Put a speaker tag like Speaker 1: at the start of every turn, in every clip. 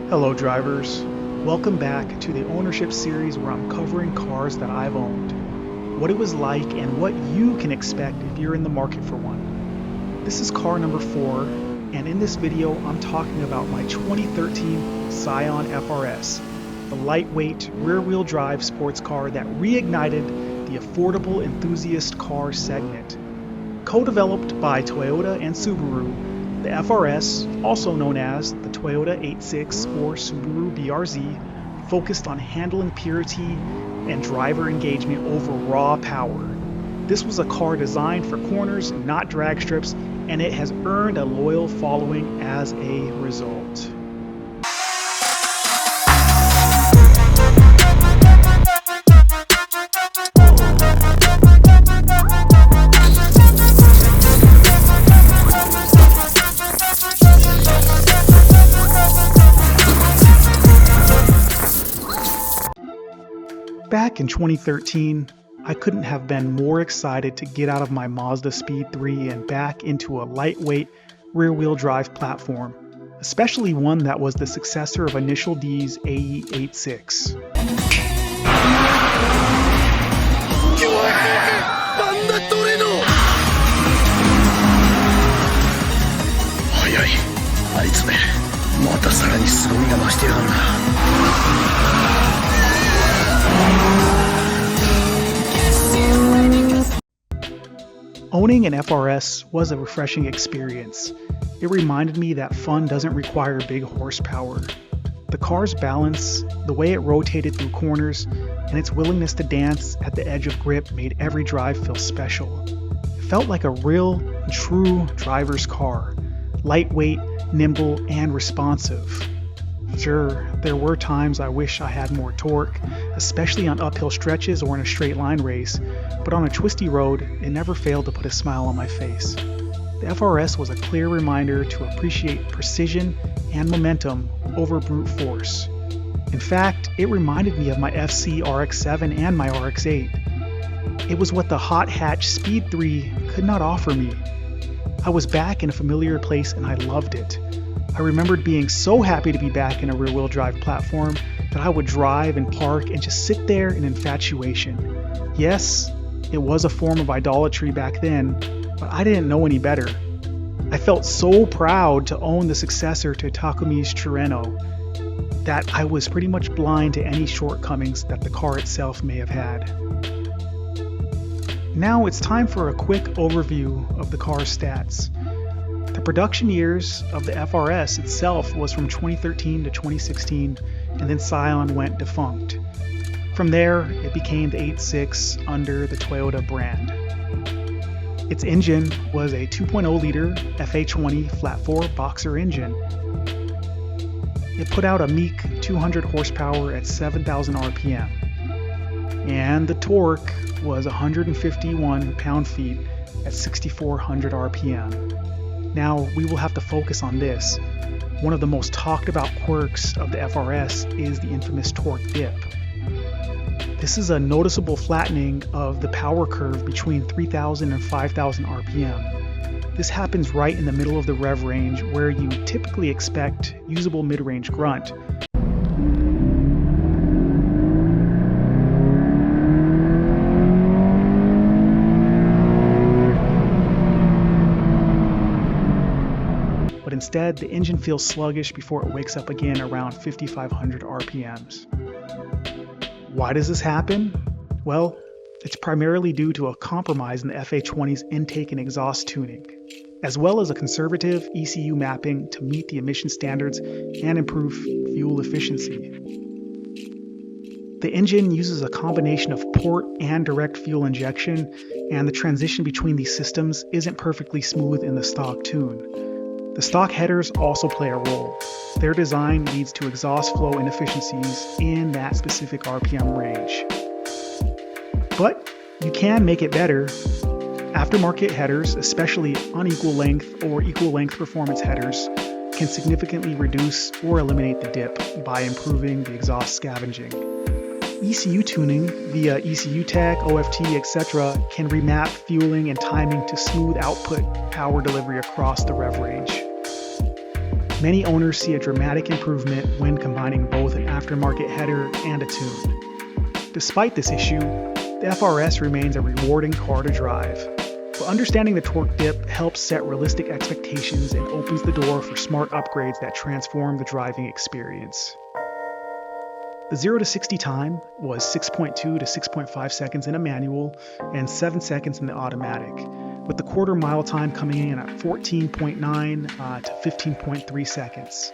Speaker 1: Hello drivers, welcome back to the ownership series where I'm covering cars that I've owned, what it was like and what you can expect if you're in the market for one. This is car number 4, and in this video I'm talking about my 2013 Scion FRS, the lightweight rear-wheel drive sports car that reignited the affordable enthusiast car segment. Co-developed by Toyota and Subaru, the FRS, also known as the Toyota 86 or Subaru BRZ, focused on handling purity and driver engagement over raw power. This was a car designed for corners, not drag strips, and it has earned a loyal following as a result. Back in 2013, I couldn't have been more excited to get out of my Mazda Speed 3 and back into a lightweight rear-wheel drive platform, especially one that was the successor of Initial D's AE86. Owning an FRS was a refreshing experience. It reminded me that fun doesn't require big horsepower. The car's balance, the way it rotated through corners, and its willingness to dance at the edge of grip made every drive feel special. It felt like a real, true driver's car, lightweight, nimble, and responsive. Sure, there were times I wish I had more torque, especially on uphill stretches or in a straight line race, but on a twisty road, it never failed to put a smile on my face. The FRS was a clear reminder to appreciate precision and momentum over brute force. In fact, it reminded me of my FC RX-7 and my RX-8. It was what the hot hatch Speed 3 could not offer me. I was back in a familiar place and I loved it. I remembered being so happy to be back in a rear-wheel drive platform that I would drive and park and just sit there in infatuation. Yes, it was a form of idolatry back then, but I didn't know any better. I felt so proud to own the successor to Takumi's Tirreno that I was pretty much blind to any shortcomings that the car itself may have had. Now it's time for a quick overview of the car's stats. The production years of the FRS itself was from 2013 to 2016, and then Scion went defunct. From there, it became the 86 under the Toyota brand. Its engine was a 2.0-liter FA20 flat-4 boxer engine. It put out a meek 200 horsepower at 7,000 RPM. And the torque was 151 pound-feet at 6,400 RPM. Now, we will have to focus on this. One of the most talked about quirks of the FRS is the infamous torque dip. This is a noticeable flattening of the power curve between 3,000 and 5,000 RPM. This happens right in the middle of the rev range where you typically expect usable mid-range grunt. But instead, the engine feels sluggish before it wakes up again around 5,500 RPMs. Why does this happen? Well, it's primarily due to a compromise in the FA20's intake and exhaust tuning, as well as a conservative ECU mapping to meet the emission standards and improve fuel efficiency. The engine uses a combination of port and direct fuel injection, and the transition between these systems isn't perfectly smooth in the stock tune. The stock headers also play a role. Their design leads to exhaust flow inefficiencies in that specific RPM range. But you can make it better. Aftermarket headers, especially unequal length or equal length performance headers, can significantly reduce or eliminate the dip by improving the exhaust scavenging. ECU tuning via ECU tech, OFT, etc. can remap fueling and timing to smooth output power delivery across the rev range. Many owners see a dramatic improvement when combining both an aftermarket header and a tune. Despite this issue, the FRS remains a rewarding car to drive. But understanding the torque dip helps set realistic expectations and opens the door for smart upgrades that transform the driving experience. The 0 to 60 time was 6.2 to 6.5 seconds in a manual and 7 seconds in the automatic, with the quarter mile time coming in at 14.9 to 15.3 seconds.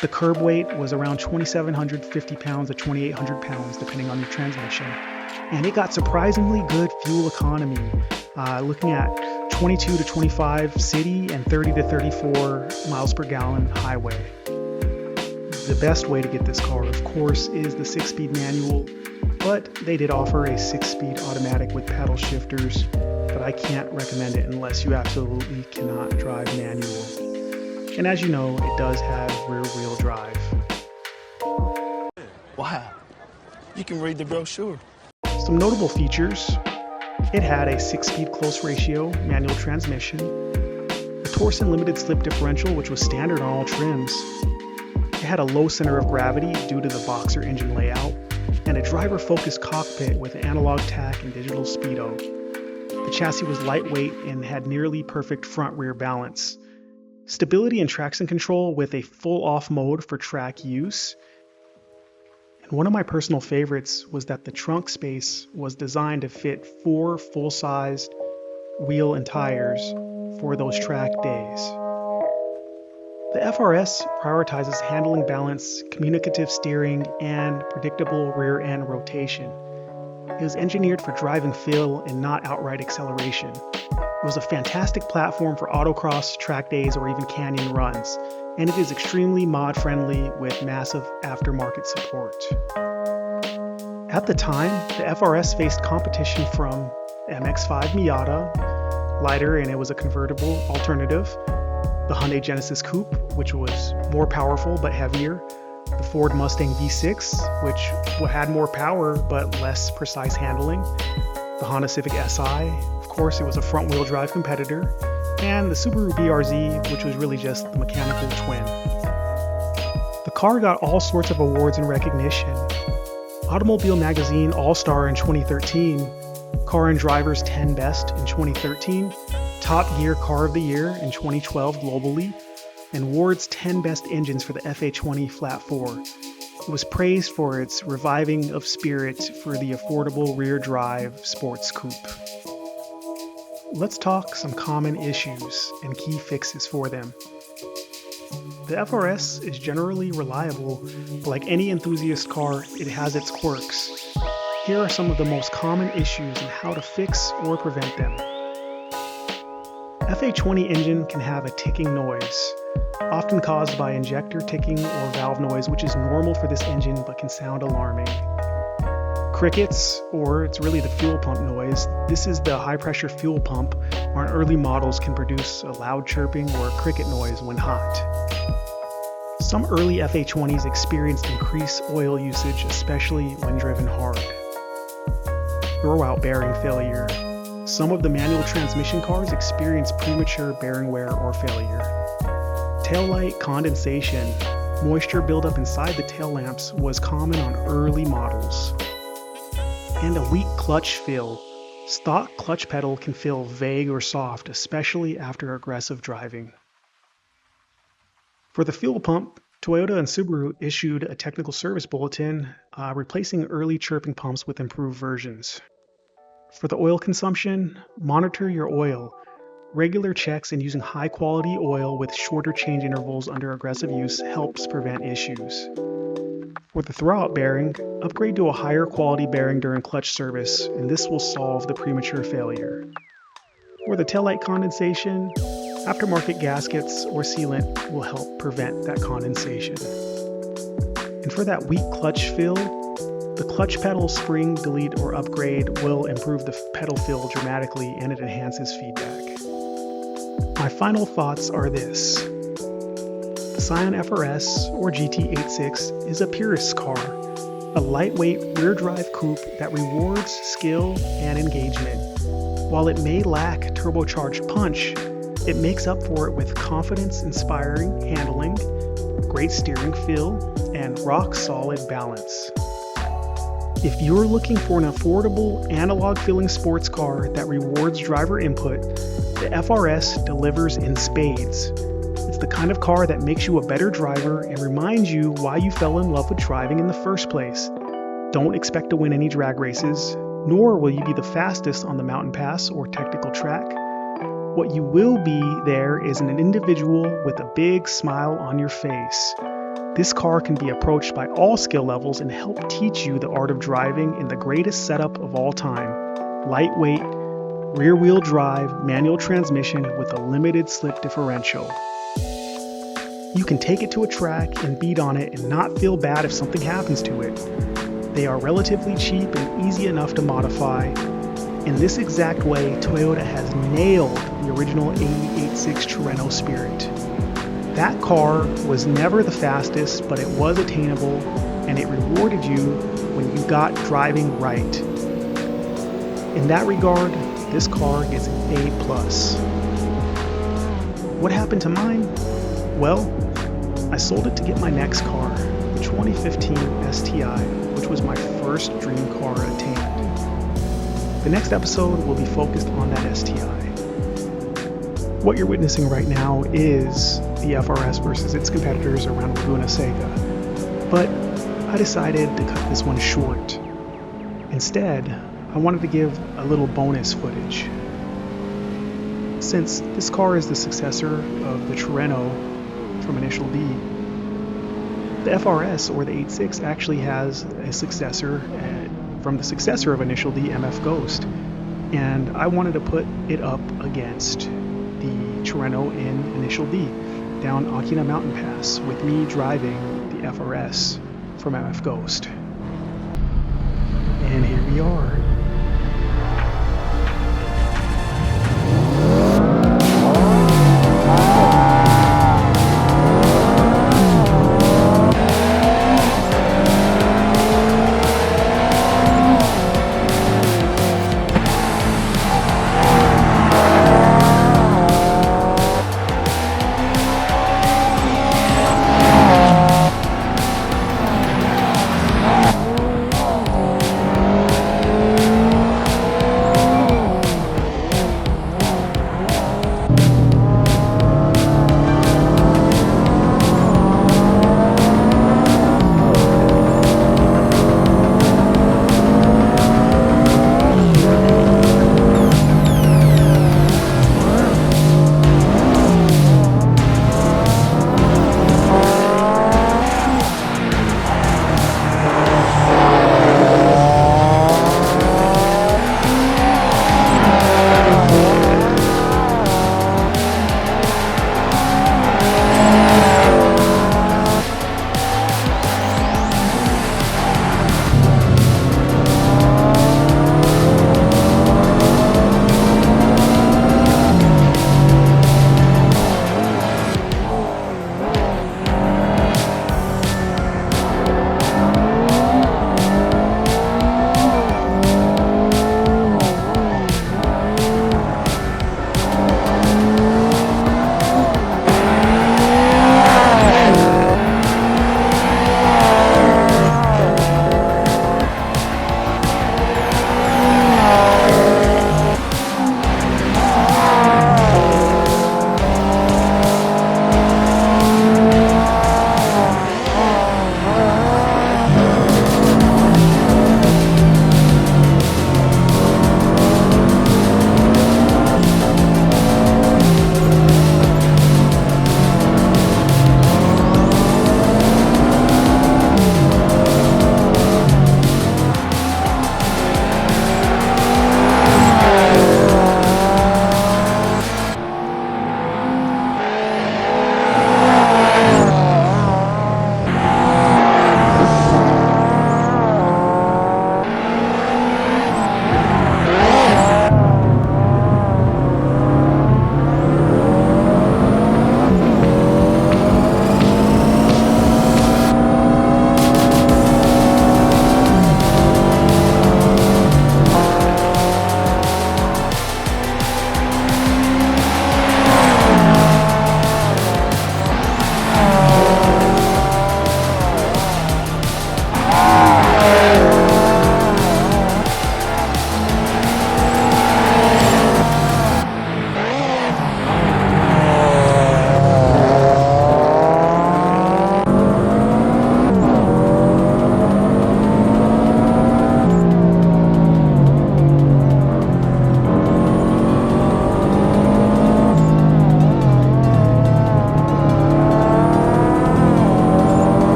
Speaker 1: The curb weight was around 2,750 pounds to 2,800 pounds, depending on your transmission. And it got surprisingly good fuel economy, looking at 22 to 25 city and 30 to 34 miles per gallon highway. The best way to get this car, of course, is the 6-speed manual, but they did offer a 6-speed automatic with paddle shifters, but I can't recommend it unless you absolutely cannot drive manual. And as you know, it does have rear-wheel drive.
Speaker 2: Wow, you can read the brochure.
Speaker 1: Some notable features: it had a 6-speed close ratio manual transmission, a Torsen limited slip differential which was standard on all trims. It had a low center of gravity due to the Boxer engine layout, and a driver-focused cockpit with analog tach and digital speedo. The chassis was lightweight and had nearly perfect front-rear balance. Stability and traction control with a full off mode for track use. And one of my personal favorites was that the trunk space was designed to fit 4 full-sized wheel and tires for those track days. The FRS prioritizes handling balance, communicative steering, and predictable rear end rotation. It was engineered for driving feel and not outright acceleration. It was a fantastic platform for autocross, track days, or even canyon runs, and it is extremely mod-friendly with massive aftermarket support. At the time, the FRS faced competition from MX-5 Miata, lighter and it was a convertible alternative, the Hyundai Genesis Coupe, which was more powerful but heavier, the Ford Mustang V6, which had more power but less precise handling, the Honda Civic Si, of course it was a front-wheel drive competitor, and the Subaru BRZ, which was really just the mechanical twin. The car got all sorts of awards and recognition. Automobile Magazine All-Star in 2013, Car and Driver's 10 Best in 2013, Top Gear Car of the Year in 2012 globally, and Ward's 10 Best Engines for the FA20 Flat 4. It was praised for its reviving of spirit for the affordable rear-drive sports coupe. Let's talk some common issues and key fixes for them. The FRS is generally reliable, but like any enthusiast car, it has its quirks. Here are some of the most common issues and how to fix or prevent them. FA20 engine can have a ticking noise, often caused by injector ticking or valve noise, which is normal for this engine but can sound alarming. Crickets, or it's really the fuel pump noise. This is the high pressure fuel pump on early models can produce a loud chirping or cricket noise when hot. Some early FA20s experienced increased oil usage, especially when driven hard. Throwout bearing failure. Some of the manual transmission cars experience premature bearing wear or failure. Taillight condensation. Moisture buildup inside the tail lamps was common on early models. And a weak clutch feel. Stock clutch pedal can feel vague or soft, especially after aggressive driving. For the fuel pump, Toyota and Subaru issued a technical service bulletin replacing early chirping pumps with improved versions. For the oil consumption, monitor your oil. Regular checks and using high quality oil with shorter change intervals under aggressive use helps prevent issues. For the throwout bearing, upgrade to a higher quality bearing during clutch service, and this will solve the premature failure. For the taillight condensation, aftermarket gaskets or sealant will help prevent that condensation. And for that weak clutch feel, the clutch pedal spring delete or upgrade will improve the pedal feel dramatically, and it enhances feedback. My final thoughts are this. The Scion FRS or GT86 is a purist car, a lightweight rear-drive coupe that rewards skill and engagement. While it may lack turbocharged punch, It makes up for it with confidence-inspiring handling, great steering feel, and rock-solid balance. If you're looking for an affordable, analog-feeling sports car that rewards driver input, the FRS delivers in spades. It's the kind of car that makes you a better driver and reminds you why you fell in love with driving in the first place. Don't expect to win any drag races, nor will you be the fastest on the mountain pass or technical track. What you will be there is an individual with a big smile on your face. This car can be approached by all skill levels and help teach you the art of driving in the greatest setup of all time. Lightweight, rear-wheel drive, manual transmission with a limited slip differential. You can take it to a track and beat on it and not feel bad if something happens to it. They are relatively cheap and easy enough to modify. In this exact way, Toyota has nailed the original 86 Terreno Spirit. That car was never the fastest, but it was attainable, and it rewarded you when you got driving right. In that regard, this car gets an A+. What happened to mine? Well, I sold it to get my next car, the 2015 STI, which was my first dream car attained. The next episode will be focused on that STI. What you're witnessing right now is the FRS versus its competitors around Laguna Seca, but I decided to cut this one short. Instead, I wanted to give a little bonus footage. Since this car is the successor of the Terreno from Initial D, the FRS, or the 86, actually has a successor from the successor of Initial D, MF Ghost, and I wanted to put it up against the Terreno in Initial D down Akina Mountain Pass with me driving the FRS from MF Ghost. And here we are.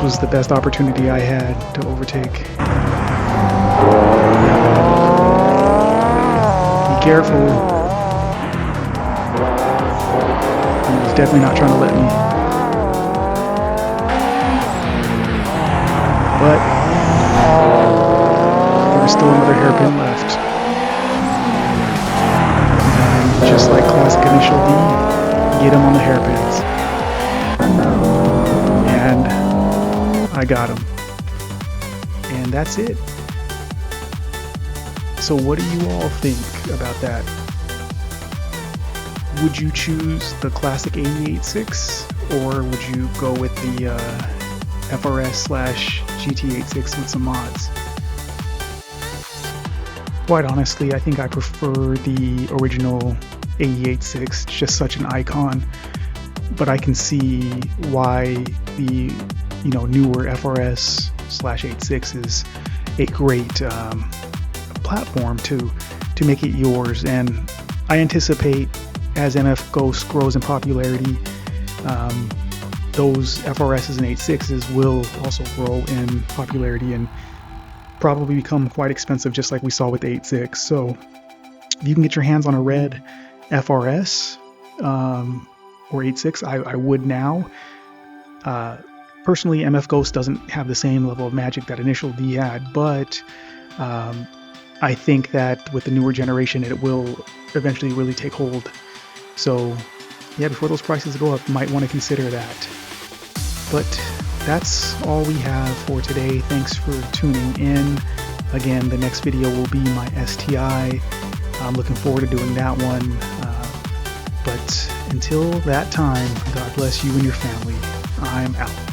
Speaker 1: was the best opportunity I had to overtake. Be careful. He was definitely not trying to let me. But there was still another hairpin left. And just like classic initial D, get him on the hairpins. And I got him. And that's it. So what do you all think about that? Would you choose the classic 88.6 or would you go with the FRS/GT86 with some mods? Quite honestly, I think I prefer the original 88.6. It's just such an icon. But I can see why the newer FRS/86 is a great platform to make it yours. And I anticipate as MF Ghost grows in popularity, those FRSs and 86s will also grow in popularity and probably become quite expensive, just like we saw with the 86. So if you can get your hands on a red FRS or 86, I would now. Personally, MF Ghost doesn't have the same level of magic that Initial D had, but I think that with the newer generation, it will eventually really take hold. So yeah, before those prices go up, you might want to consider that. But that's all we have for today. Thanks for tuning in. Again, the next video will be my STI. I'm looking forward to doing that one. But until that time, God bless you and your family. I'm out.